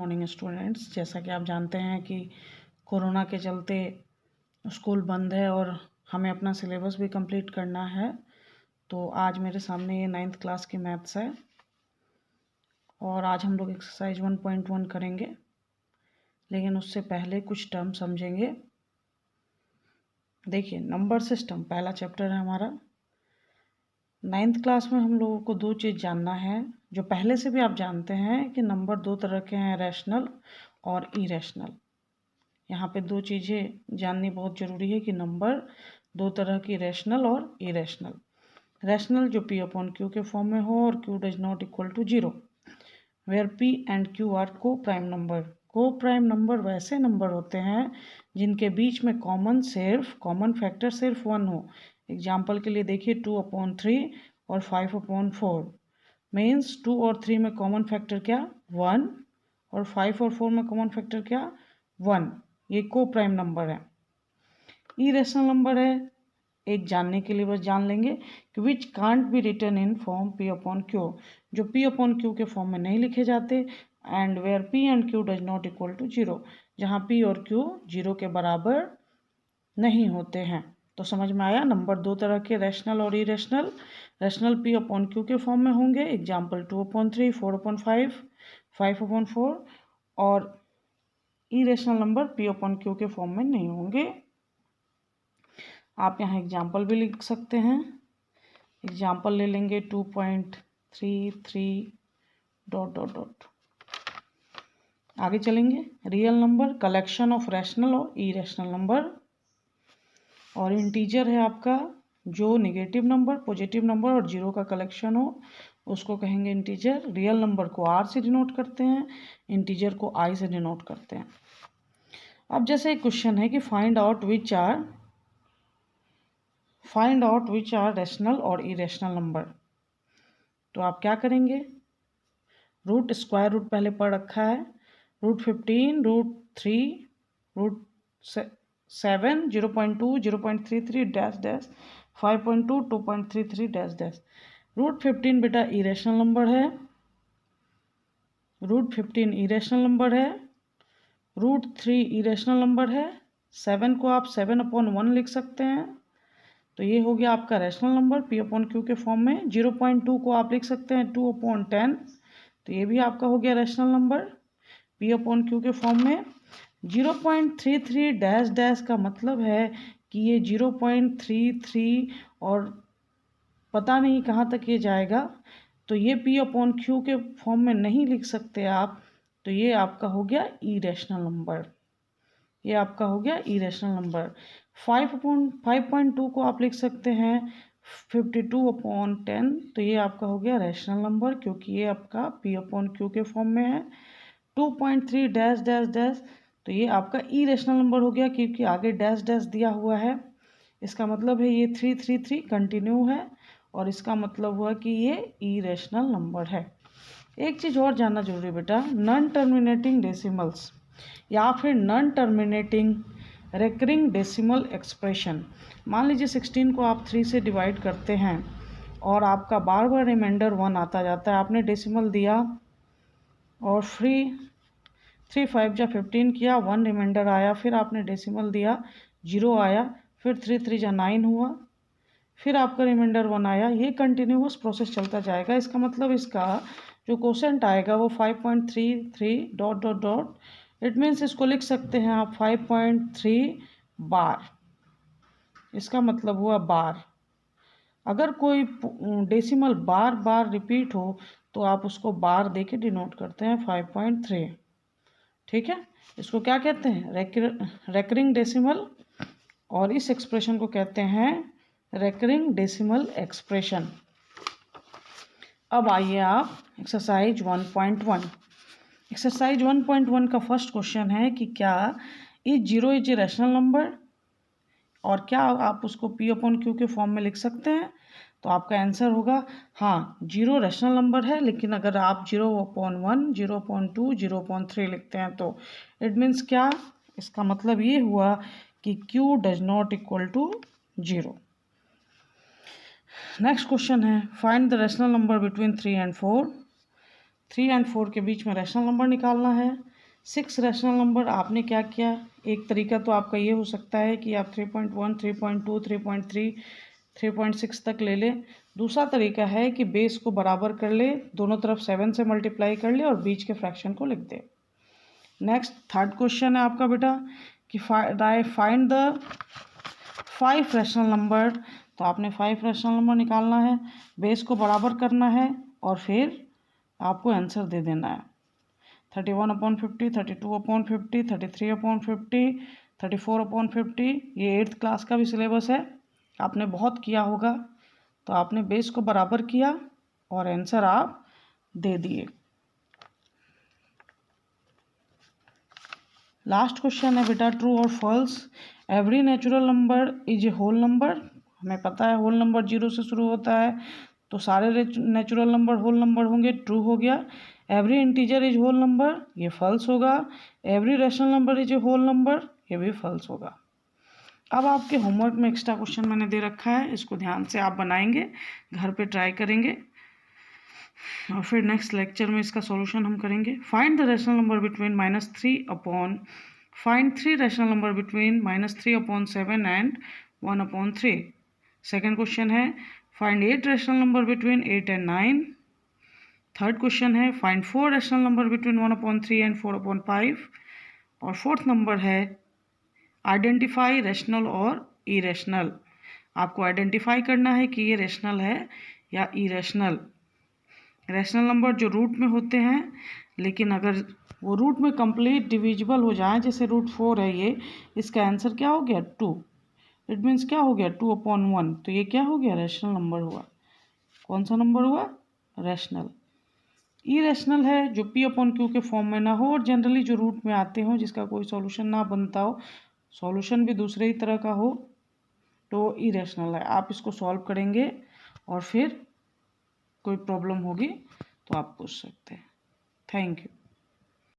Morning students. जैसा कि आप जानते हैं कि कोरोना के चलते स्कूल बंद है और हमें अपना सिलेबस भी कंप्लीट करना है। तो आज मेरे सामने ये 9th क्लास की मैथ्स है और आज हम लोग एक्सरसाइज 1.1 करेंगे, लेकिन उससे पहले कुछ टर्म समझेंगे। देखिए, नंबर सिस्टम पहला चैप्टर है हमारा। 9th क्लास में हम लोगों को दो चीज़ जानना है, जो पहले से भी आप जानते हैं कि नंबर दो तरह के हैं, रैशनल और इरेशनल। यहाँ पे दो चीज़ें जाननी बहुत ज़रूरी है कि नंबर दो तरह की, रैशनल और इरेशनल। रैशनल जो P अपॉन Q के फॉर्म में हो और Q does not equal to 0, where P and Q are coprime number. Coprime number वैसे नंबर होते हैं जिनके बीच में कॉमन फैक्टर सिर्फ 1 हो। एग्जाम्पल के लिए देखिए, 2/3 और 5/4 मीन्स 2 और 3 में कॉमन फैक्टर क्या, 1, और 5 और 4 में कॉमन फैक्टर क्या, 1। ये को प्राइम नंबर है। इरेशनल नंबर है, एक जानने के लिए बस जान लेंगे कि which can't be written in form P upon Q, जो P अपॉन Q के फॉर्म में नहीं लिखे जाते, and where P and Q does not equal to 0, जहाँ P और Q 0 के बराबर नहीं होते हैं। तो समझ में आया, नंबर दो तरह के, रैशनल और irrational. Rational P upon Q के फॉर्म में होंगे, एग्जाम्पल 2/3, 4/5, 5/4, और irrational number P upon Q के फॉर्म में नहीं होंगे। आप यहाँ एग्जाम्पल भी लिख सकते हैं। एग्जाम्पल ले लेंगे 2.33 ... आगे चलेंगे। Real number, collection of rational और इरेशनल नंबर। और इंटीजर है आपका जो नेगेटिव नंबर, पॉजिटिव नंबर और 0 का कलेक्शन हो, उसको कहेंगे इंटीजर। रियल नंबर को R से डिनोट करते हैं, इंटीजर को I से डिनोट करते हैं। अब जैसे एक क्वेश्चन है कि find out which are rational और इरेशनल नंबर। तो आप क्या करेंगे, रूट स्क्वायर रूट पहले पढ़ रखा है, √15, √3, √7, 0.2, 0.33 ... 5.2, 2.33 ... √15 बेटा इरेशनल नंबर है, √15 इरेशनल नंबर है, √3 इरेशनल नंबर है, 7 को आप 7/1 लिख सकते हैं। तो ये हो गया आपका rational number P upon Q के फॉर्म में। 0.2 को आप लिख सकते हैं 2/10, तो ये भी आपका हो गया rational number P upon Q के फॉर्म में। 0.33 ... का मतलब है कि ये 0.33 और पता नहीं कहाँ तक ये जाएगा, तो ये P अपॉन Q के फॉर्म में नहीं लिख सकते आप। तो ये आपका हो गया इरेशनल नंबर, ये आपका हो गया इरेशनल नंबर। 5.2 को आप लिख सकते हैं 52/10, तो ये आपका हो गया रैशनल नंबर, क्योंकि ये आपका P अपॉन Q के फॉर्म में है। 2.3 ... तो ये आपका इरेशनल नंबर हो गया, क्योंकि आगे डैश डैश दिया हुआ है। इसका मतलब है ये 333 कंटिन्यू है, और इसका मतलब हुआ कि ये इरेशनल नंबर है। एक चीज़ और जानना जरूरी है बेटा, नॉन टर्मिनेटिंग डेसिमल्स या फिर non terminating recurring decimal expression. मान लीजिए 16 को आप 3 से डिवाइड करते हैं और आपका बार बार रिमाइंडर 1 आता जाता है। आपने डेसिमल दिया और 3 5 जा 15 किया, 1 रिमाइंडर आया, फिर आपने डेसिमल दिया, 0 आया, फिर 3 3 जा 9 हुआ, फिर आपका रिमाइंडर 1 आया। ये कंटिन्यूअस प्रोसेस चलता जाएगा। इसका मतलब इसका जो क्वोशेंट आएगा वो 5.33 ... इट मीन्स इसको लिख सकते हैं आप 5.3 बार। इसका मतलब हुआ बार। अगर कोई डेसिमल बार बार रिपीट हो तो आप उसको बार दे के डिनोट करते हैं 5.3। ठीक है, इसको क्या कहते हैं, रेकरिंग डेसिमल, और इस एक्सप्रेशन को कहते हैं रेकरिंग डेसिमल एक्सप्रेशन। अब आइए आप एक्सरसाइज 1.1। एक्सरसाइज 1.1 का फर्स्ट क्वेश्चन है कि क्या is 0 is a rational number, और क्या आप उसको P अपॉन Q के फॉर्म में लिख सकते हैं। तो आपका आंसर होगा हाँ, 0 रैशनल नंबर है, लेकिन अगर आप 0/1, 0/2, 0/3 लिखते हैं तो इट मीन्स क्या, इसका मतलब ये हुआ कि Q does not equal to 0। Next question है, find the rational number between 3 and 4। 3 and 4 के बीच में रैशनल नंबर निकालना है। 6 रैशनल नंबर आपने क्या किया, एक तरीका तो आपका ये हो सकता है कि आप 3.1, 3.2, 3.3, 3.6 तक ले लें। दूसरा तरीका है कि बेस को बराबर कर ले, दोनों तरफ 7 से मल्टीप्लाई कर ले और बीच के फ्रैक्शन को लिख दे। नेक्स्ट थर्ड क्वेश्चन है आपका बेटा कि फाइंड द 5 रैशनल नंबर। तो आपने 5 रैशनल नंबर निकालना है, बेस को बराबर करना है और फिर आपको आंसर दे देना है। 31/50, 32/50, 33/50, 34/50। ये 8th क्लास का भी सिलेबस है, आपने बहुत किया होगा। तो आपने बेस को बराबर किया और आंसर आप दे दिए। लास्ट क्वेश्चन है बेटा ट्रू और false. Every natural number is a whole number. हमें पता है होल नंबर 0 से शुरू होता है, तो सारे नेचुरल नंबर होल नंबर होंगे, ट्रू हो गया। Every integer is whole number, ये फॉल्स होगा। Every rational number is a whole number, ये भी फॉल्स होगा। अब आपके होमवर्क में एक्स्ट्रा क्वेश्चन मैंने दे रखा है, इसको ध्यान से आप बनाएंगे, घर पे ट्राई करेंगे और फिर नेक्स्ट लेक्चर में इसका सॉल्यूशन हम करेंगे। Find the rational number between find 3 rational number between -3/7 and 1/3। Second question है find 8 rational number between 8 and 9। Third question है find 4 rational number between 1/3 and 4/5। और फोर्थ नंबर है आइडेंटिफाई रैशनल और irrational. आपको आइडेंटिफाई करना है कि ये रैशनल है या इरेशनल। रैशनल नंबर जो रूट में होते हैं, लेकिन अगर वो रूट में कंप्लीट डिविजिबल हो जाए, जैसे √4 है ये, इसका आंसर क्या हो गया 2। इट मीन्स क्या हो गया 2/1। तो ये क्या हो गया रैशनल नंबर हुआ। कौन सा नंबर हुआ, रैशनल। इरेशनल है जो P/Q के फॉर्म में ना हो और जनरली जो रूट में आते हो, जिसका कोई सॉल्यूशन ना बनता हो, सॉल्यूशन भी दूसरे ही तरह का हो, तो इरेशनल है। आप इसको सॉल्व करेंगे और फिर कोई प्रॉब्लम होगी तो आप पूछ सकते हैं। Thank you.